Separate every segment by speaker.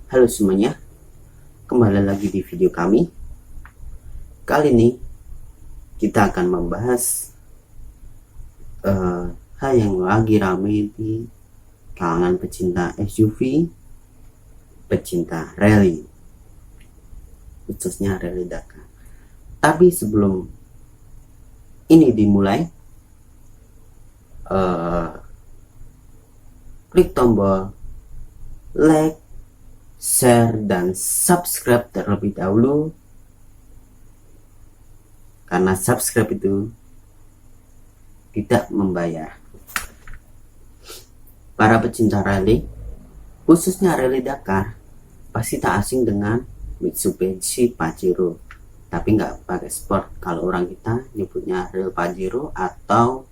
Speaker 1: Halo semuanya, kembali lagi di video kami. Kali ini kita akan membahas hal yang lagi ramai di kalangan pecinta SUV, pecinta rally, khususnya rally Dakar. Tapi sebelum ini dimulai, klik tombol like, share, dan subscribe terlebih dahulu, karena subscribe itu tidak membayar. Para pecinta rally, khususnya rally Dakar, pasti tak asing dengan Mitsubishi Pajero, tapi nggak pakai sport. Kalau orang kita nyebutnya Real Pajero atau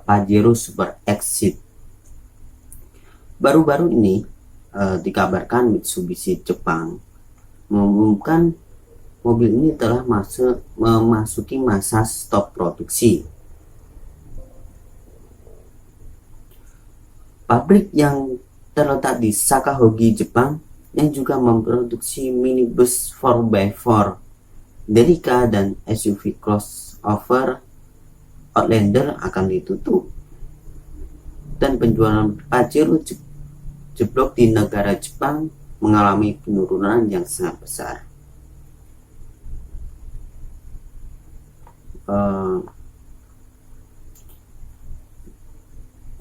Speaker 1: Pajero Super Exit. Baru-baru ini dikabarkan Mitsubishi Jepang mengumumkan mobil ini telah memasuki masa stop produksi. Pabrik yang terletak di Sakahogi, Jepang, yang juga memproduksi minibus 4x4 Delica dan SUV crossover Outlander akan ditutup, dan penjualan Pajero jeblok di negara Jepang mengalami penurunan yang sangat besar.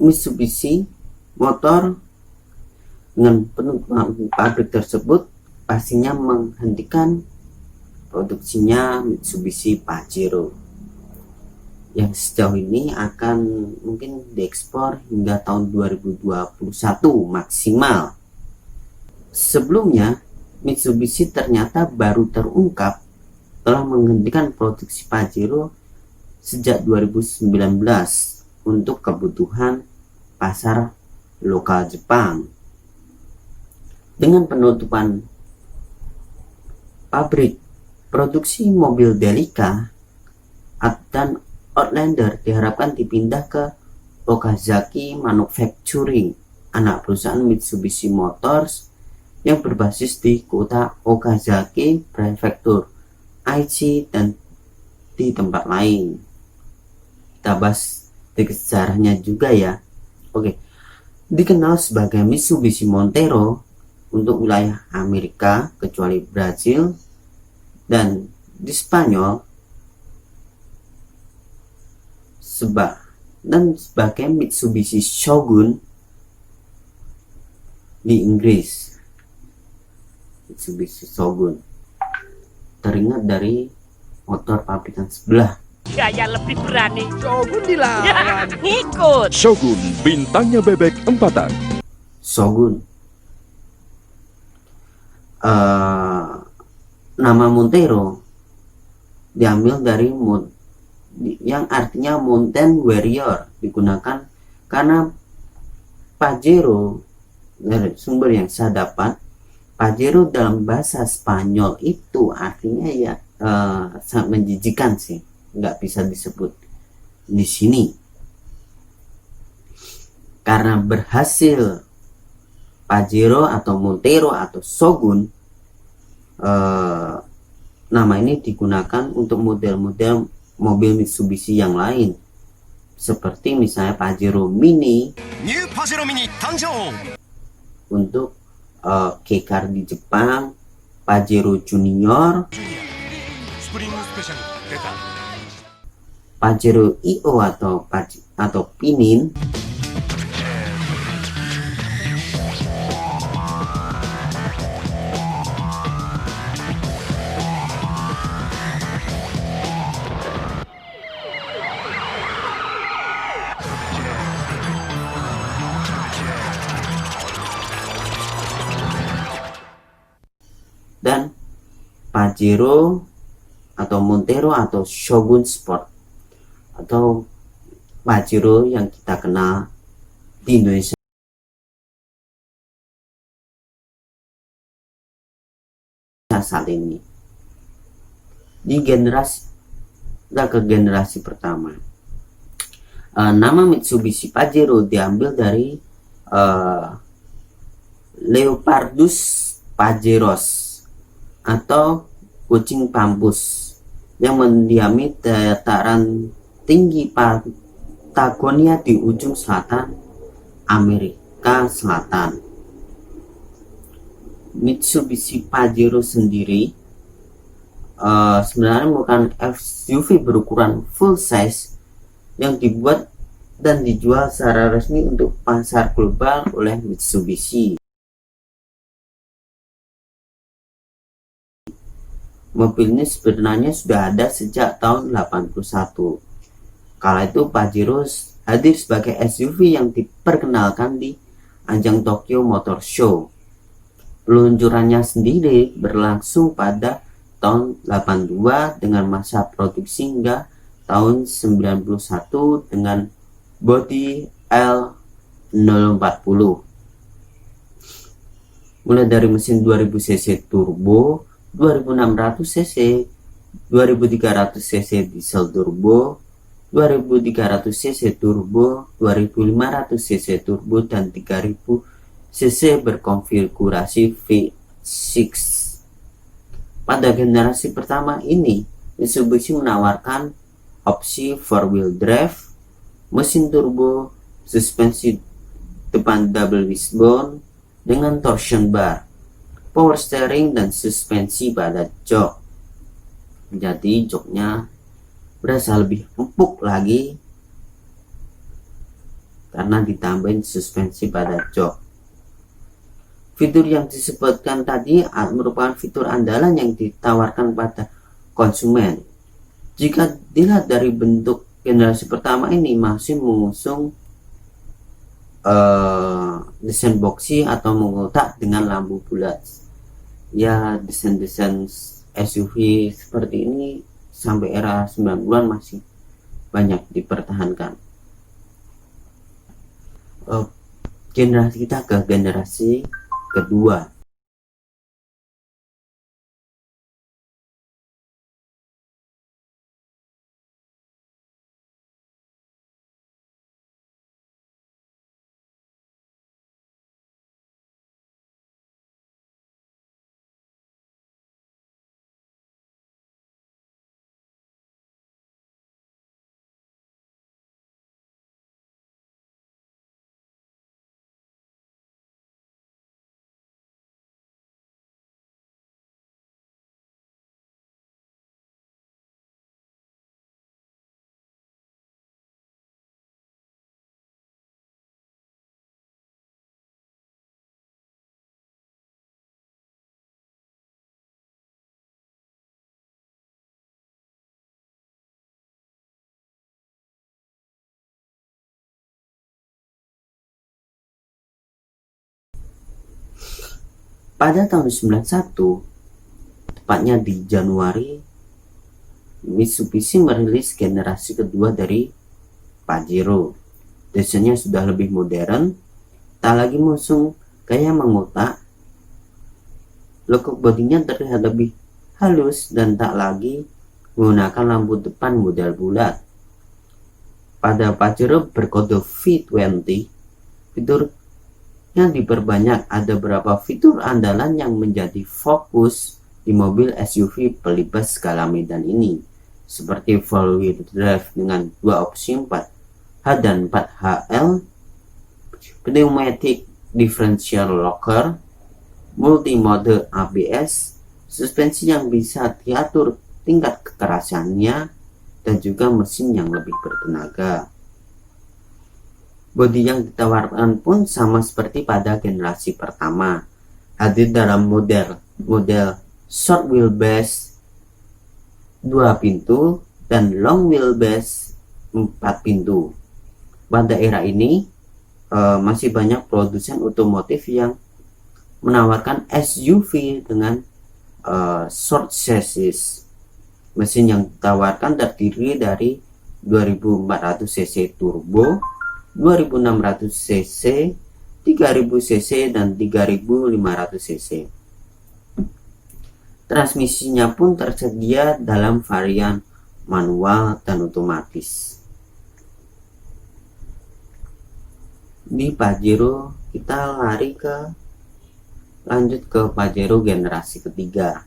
Speaker 1: Mitsubishi Motor dengan penutupan pabrik tersebut pastinya menghentikan produksinya Mitsubishi Pajero yang sejauh ini akan mungkin diekspor hingga tahun 2021 maksimal. Sebelumnya, Mitsubishi ternyata baru terungkap telah menghentikan produksi Pajero sejak 2019 untuk kebutuhan pasar lokal Jepang. Dengan penutupan pabrik, produksi mobil Delica dan Outlander diharapkan dipindah ke Okazaki Manufacturing, anak perusahaan Mitsubishi Motors yang berbasis di kota Okazaki, prefektur Aichi, dan di tempat lain. Kita bahas di sejarahnya juga ya. Oke, dikenal sebagai Mitsubishi Montero untuk wilayah Amerika kecuali Brazil, dan di Spanyol sebagai Mitsubishi Shogun di Inggris. Mitsubishi Shogun teringat dari motor pabrikan sebelah.
Speaker 2: Gaya lebih berani.
Speaker 3: Shogun dilawan.
Speaker 2: Ikut.
Speaker 3: Shogun, bintangnya bebek empatan.
Speaker 1: Shogun. Nama Montero diambil dari yang artinya Mountain Warrior, digunakan karena Pajero, dari sumber yang saya dapat, Pajero dalam bahasa Spanyol itu artinya ya sangat menjijikan sih, nggak bisa disebut di sini. Karena berhasil Pajero atau Montero atau Shogun, nama ini digunakan untuk model-model mobil Mitsubishi yang lain, seperti misalnya Pajero Mini,
Speaker 4: New Pajero Mini Tanjou,
Speaker 1: untuk K-Car di Jepang, Pajero Junior,
Speaker 4: Spring Special Deta,
Speaker 1: Pajero IO atau Pinin, dan Pajero atau Montero atau Shogun Sport atau Pajero yang kita kenal di Indonesia saat ini. Di generasi pertama, nama Mitsubishi Pajero diambil dari Leopardus Pajeros atau kucing pampus yang mendiami dataran tinggi Patagonia di ujung selatan Amerika Selatan. Mitsubishi Pajero sendiri sebenarnya bukan SUV berukuran full size yang dibuat dan dijual secara resmi untuk pasar global oleh Mitsubishi. Mobil ini sebenarnya sudah ada sejak tahun 81. Kala itu Pajero hadir sebagai SUV yang diperkenalkan di ajang Tokyo Motor Show. Peluncurannya sendiri berlangsung pada tahun 82 dengan masa produksi hingga tahun 91 dengan bodi L040. Mulai dari mesin 2000 cc turbo, 2600 cc, 2300 cc diesel turbo, 2300 cc turbo, 2500 cc turbo, dan 3000 cc berkonfigurasi V6. Pada generasi pertama ini, Mitsubishi menawarkan opsi 4-wheel drive, mesin turbo, suspensi depan double wishbone dengan torsion bar, power steering, dan suspensi pada jok. Jadi joknya berasa lebih empuk lagi karena ditambahin suspensi pada jok. Fitur yang disebutkan tadi merupakan fitur andalan yang ditawarkan pada konsumen. Jika dilihat dari bentuk generasi pertama ini masih mengusung desain boxy atau mengotak dengan lampu bulat. Ya, desain-desain SUV seperti ini sampai era 90-an masih banyak dipertahankan. Generasi kita ke generasi kedua. Pada tahun 91, tepatnya di Januari, Mitsubishi merilis generasi kedua dari Pajero. Desainnya sudah lebih modern, tak lagi mengusung gaya mengotak. Lekuk bodinya terlihat lebih halus dan tak lagi menggunakan lampu depan model bulat. Pada Pajero berkode V20, fitur yang diperbanyak. Ada beberapa fitur andalan yang menjadi fokus di mobil SUV pelibas skala medan ini, seperti 4-wheel drive dengan dua opsi 4H dan 4HL, pneumatic differential locker, multi-mode ABS, suspensi yang bisa diatur tingkat kekerasannya, dan juga mesin yang lebih bertenaga. Bodi yang ditawarkan pun sama seperti pada generasi pertama, hadir dalam model short wheelbase 2 pintu dan long wheelbase 4 pintu. Pada era ini masih banyak produsen otomotif yang menawarkan SUV dengan short chassis. Mesin yang ditawarkan terdiri dari 2400 cc turbo, 2600 cc, 3000 cc, dan 3500 cc. Transmisinya pun tersedia dalam varian manual dan otomatis. Di Pajero kita lari ke Lanjut ke Pajero generasi ketiga.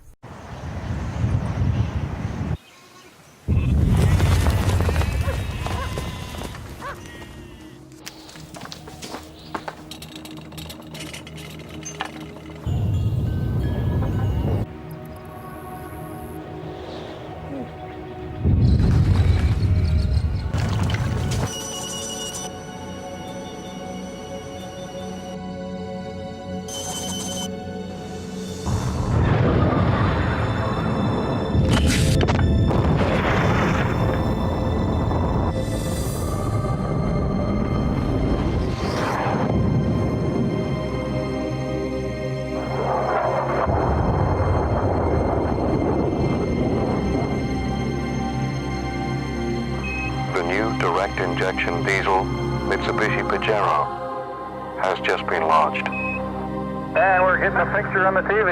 Speaker 5: The new direct injection diesel Mitsubishi Pajero has just been launched. And we're getting a picture on the TV.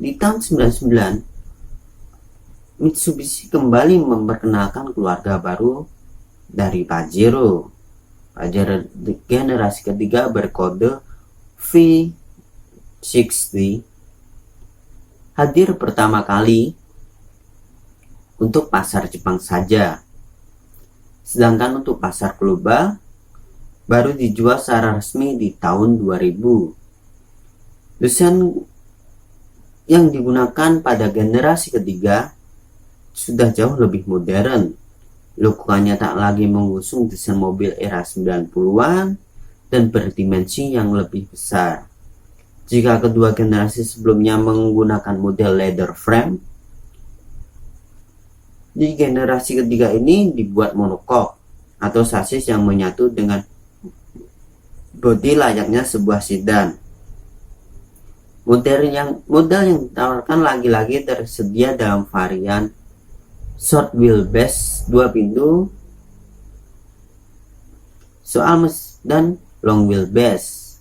Speaker 1: Di tahun 99, Mitsubishi kembali memperkenalkan keluarga baru dari Pajero. Pajero generasi ketiga berkode V60 hadir pertama kali untuk pasar Jepang saja. Sedangkan untuk pasar global baru dijual secara resmi di tahun 2000. Desain yang digunakan pada generasi ketiga sudah jauh lebih modern. Logonya tak lagi mengusung desain mobil era 90-an dan berdimensi yang lebih besar. Jika kedua generasi sebelumnya menggunakan model leather frame, di generasi ketiga ini dibuat monocoque atau sasis yang menyatu dengan bodi layaknya sebuah sedan. Model yang ditawarkan lagi-lagi tersedia dalam varian short wheelbase 2 pintu dan long wheelbase.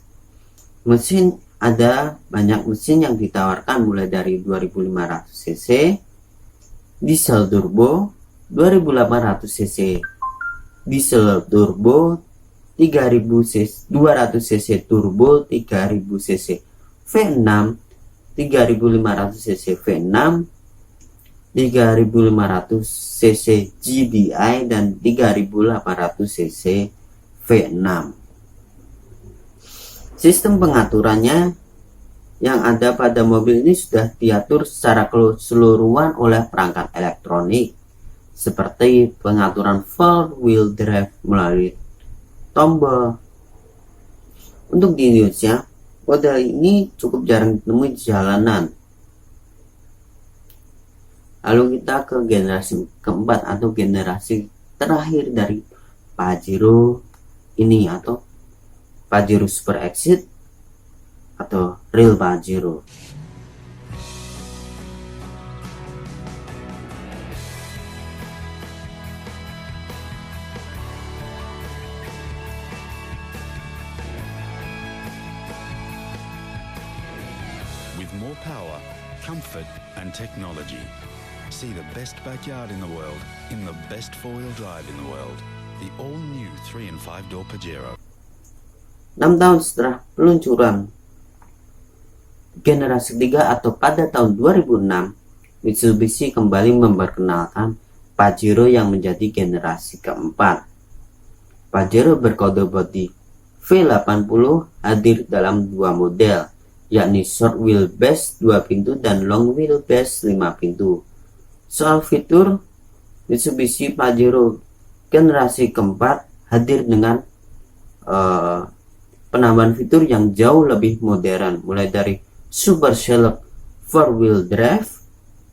Speaker 1: Mesin ada banyak mesin yang ditawarkan mulai dari 2500 cc, diesel turbo 2800 cc, diesel turbo 3200 cc, turbo 3000 cc, V6 3500 cc, V6 3500 cc GDI dan 3800 cc V6. Sistem pengaturannya yang ada pada mobil ini sudah diatur secara keseluruhan oleh perangkat elektronik seperti pengaturan 4-wheel drive melalui tombol. Untuk di Indonesia, model ini cukup jarang ditemui di jalanan. Lalu kita ke generasi keempat atau generasi terakhir dari Pajero ini, atau Pajero Super Exit atau Real Pajero.
Speaker 6: With more power, comfort and technology. See the best backyard in the world in the best four-wheel drive in the world. The all-new 3 and 5-door Pajero.
Speaker 1: 6 tahun setelah peluncuran generasi ketiga atau pada tahun 2006, Mitsubishi kembali memperkenalkan Pajero yang menjadi generasi keempat. Pajero berkode bodi V80 hadir dalam dua model, yakni short wheelbase 2 pintu dan long wheelbase 5 pintu. Soal fitur, Mitsubishi Pajero generasi keempat hadir dengan penambahan fitur yang jauh lebih modern, mulai dari Super Select 4-wheel drive,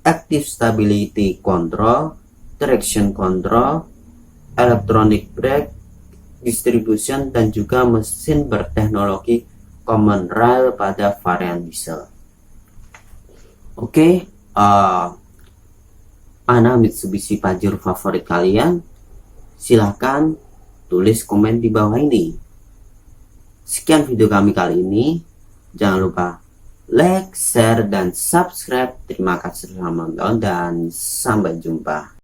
Speaker 1: Active Stability Control, Traction Control, Electronic Brake Distribution, dan juga mesin berteknologi Common Rail pada varian diesel. Oke, mana Mitsubishi Pajero favorit kalian? Silahkan tulis komen di bawah ini. Sekian video kami kali ini. Jangan lupa like, share, dan subscribe. Terima kasih telah menonton dan sampai jumpa.